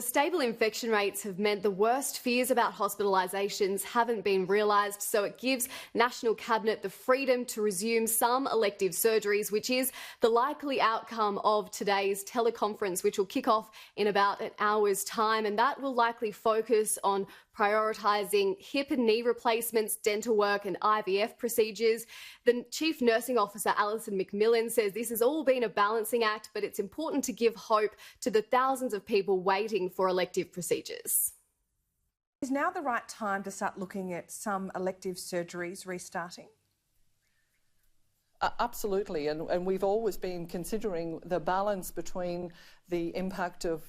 The stable infection rates have meant the worst fears about hospitalisations haven't been realised, so it gives National Cabinet the freedom to resume some elective surgeries, which is the likely outcome of today's teleconference, which will kick off in about an hour's time, and that will likely focus on prioritising hip and knee replacements, dental work and IVF procedures. The Chief Nursing Officer, Alison McMillan, says this has all been a balancing act, but it's important to give hope to the thousands of people waiting for elective procedures. Is now the right time to start looking at some elective surgeries restarting? Absolutely, and we've always been considering the balance between the impact of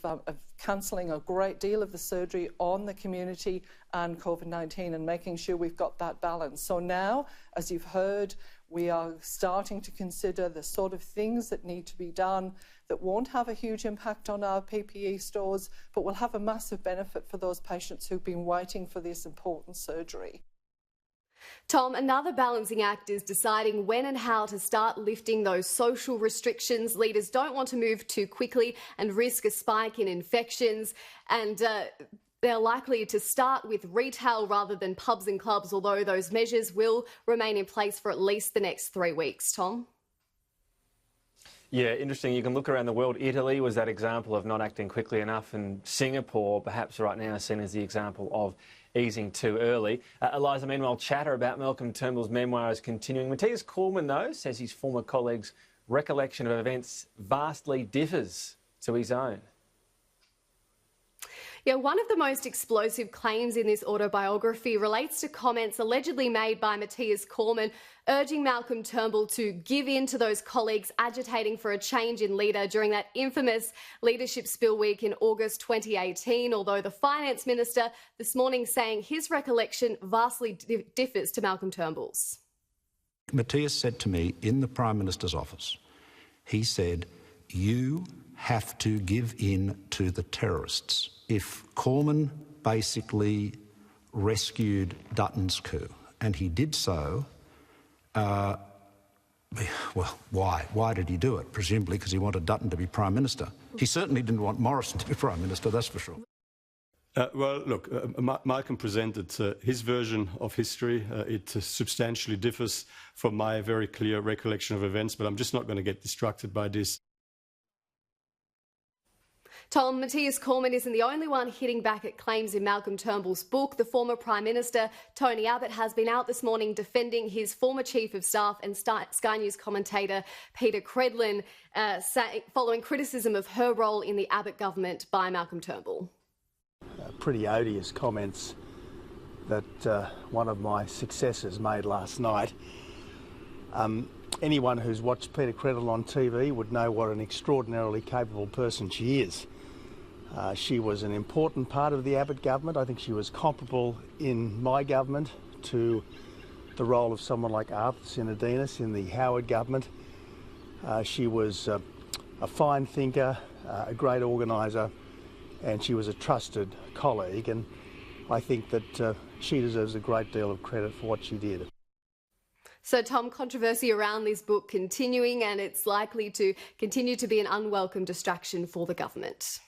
cancelling a great deal of the surgery on the community and COVID-19 and making sure we've got that balance. So now, as you've heard, we are starting to consider the sort of things that need to be done that won't have a huge impact on our PPE stores, but will have a massive benefit for those patients who've been waiting for this important surgery. Tom, another balancing act is deciding when and how to start lifting those social restrictions. Leaders don't want to move too quickly and risk a spike in infections, and they're likely to start with retail rather than pubs and clubs, although those measures will remain in place for at least the next 3 weeks. Tom? Yeah, interesting. You can look around the world. Italy was that example of not acting quickly enough, and Singapore, perhaps right now, is seen as the example of easing too early. Eliza, meanwhile, chatter about Malcolm Turnbull's memoir is continuing. Matthias Cormann, though, says his former colleague's recollection of events vastly differs to his own. Yeah, one of the most explosive claims in this autobiography relates to comments allegedly made by Matthias Cormann urging Malcolm Turnbull to give in to those colleagues agitating for a change in leader during that infamous leadership spill week in August 2018, although the Finance Minister this morning saying his recollection vastly differs to Malcolm Turnbull's. Matthias said to me in the Prime Minister's office, he said, "You have to give in to the terrorists." If Cormann basically rescued Dutton's coup, and he did so, well, why? Why did he do it? Presumably because he wanted Dutton to be Prime Minister. He certainly didn't want Morrison to be Prime Minister, that's for sure. Well, look, Malcolm presented his version of history. It substantially differs from my very clear recollection of events, but I'm just not going to get distracted by this. Tom, Matthias Cormann isn't the only one hitting back at claims in Malcolm Turnbull's book. The former Prime Minister, Tony Abbott, has been out this morning defending his former Chief of Staff and Sky News commentator Peta Credlin, following criticism of her role in the Abbott government by Malcolm Turnbull. Pretty odious comments that one of my successors made last night. Anyone who's watched Peta Credlin on TV would know what an extraordinarily capable person she is. She was an important part of the Abbott government. I think she was comparable in my government to the role of someone like Arthur Sinodinos in the Howard government. She was a fine thinker, a great organiser, and she was a trusted colleague, and I think that she deserves a great deal of credit for what she did. So, Tom, controversy around this book continuing, and it's likely to continue to be an unwelcome distraction for the government.